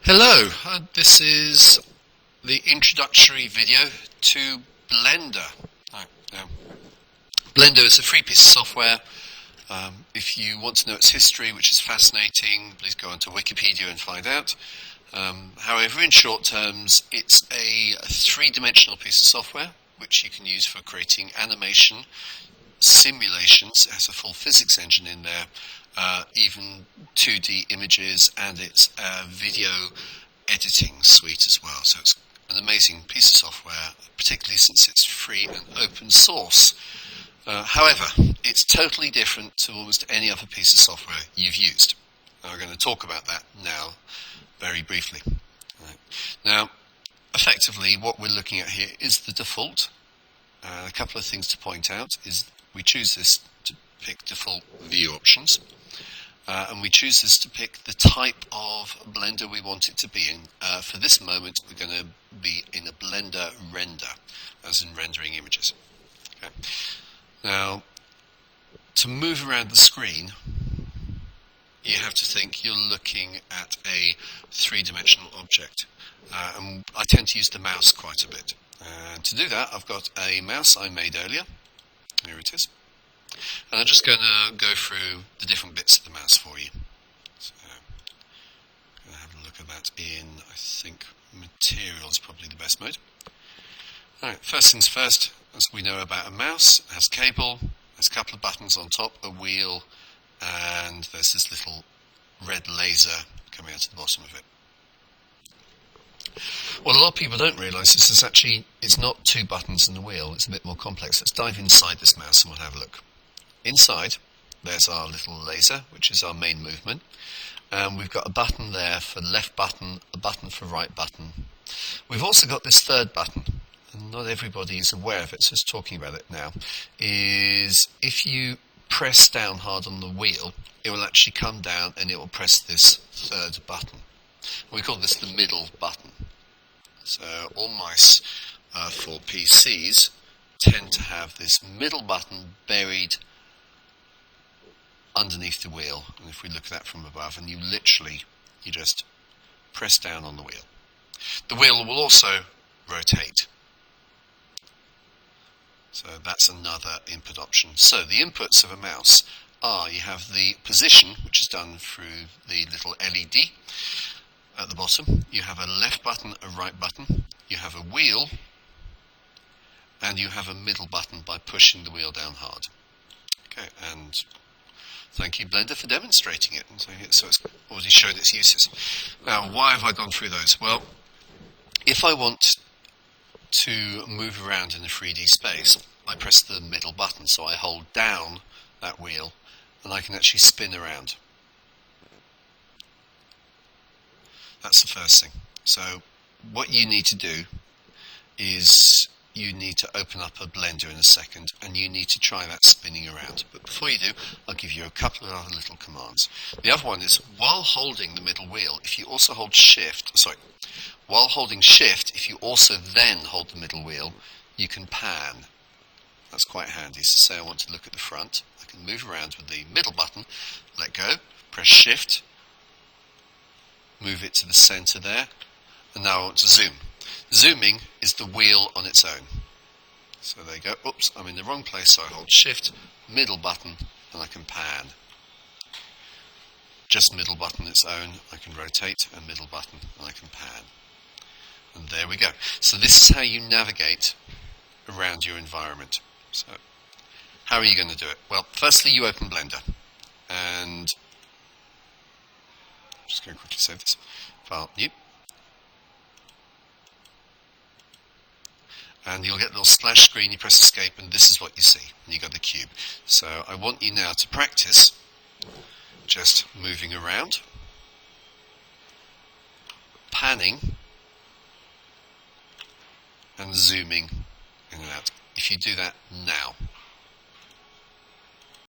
Hello, this is the introductory video to Blender. Blender is a free piece of software. If you want to know its history, which is fascinating, please go onto Wikipedia and find out. However, in short terms, it's a three-dimensional piece of software which you can use for creating animation, simulations. It has a full physics engine in there, even 2D images, and it's a video editing suite as well. So it's an amazing piece of software, particularly since it's free and open source. However, it's totally different to almost any other piece of software you've used. And we're going to talk about that now very briefly. Now, effectively, what we're looking at here is the default. A couple of things to point out is we choose this to pick default view options, and we choose this to pick the type of Blender we want it to be in. For this moment, we're going to be in a Blender render, as in rendering images. Okay. Now, to move around the screen, you have to think you're looking at a three-dimensional object, and I tend to use the mouse quite a bit. And to do that, I've got a mouse I made earlier. Here it is. And I'm just going to go through the different bits of the mouse for you. So, I'm going to have a look at that in, I think, material is probably the best mode. Alright, first things first, as we know about a mouse, it has cable, there's a couple of buttons on top, a wheel, and there's this little red laser coming out of the bottom of it. What a lot of people don't realise is it's not two buttons and a wheel, it's a bit more complex. Let's dive inside this mouse and we'll have a look. Inside, there's our little laser, which is our main movement. And we've got a button there for left button, a button for right button. We've also got this third button, and not everybody is aware of it, so just talking about it now, is if you press down hard on the wheel, it will actually come down and it will press this third button. We call this the middle button. So all mice for PCs tend to have this middle button buried underneath the wheel. And if we look at that from above, and you just press down on the wheel. The wheel will also rotate. So that's another input option. So the inputs of a mouse are, you have the position, which is done through the little LED at the bottom. You have a left button, a right button. You have a wheel, and you have a middle button by pushing the wheel down hard. Okay, and thank you, Blender, for demonstrating it. So it's already shown its uses. Now, why have I gone through those? Well, if I want to move around in a 3D space, I press the middle button, so I hold down that wheel, and I can actually spin around. That's the first thing. So what you need to do is you need to open up a Blender in a second, and you need to try that spinning around. But before you do, I'll give you a couple of other little commands. The other one is, while holding the middle wheel, if you also hold while holding shift, if you also then hold the middle wheel, you can pan. That's quite handy. So say I want to look at the front, I can move around with the middle button, let go, press shift, move it to the center there, and now I want to zoom. Zooming is the wheel on its own. So there you go. Oops, I'm in the wrong place, so I hold shift, middle button, and I can pan. Just middle button its own, I can rotate, and middle button, and I can pan. And there we go. So this is how you navigate around your environment. So how are you going to do it? Well, firstly, you open Blender, and I'm just going to quickly save this. File, new. And you'll get a little splash screen, you press escape, and this is what you see. And you got the cube. So I want you now to practice just moving around, panning, and zooming in and out. If you do that now,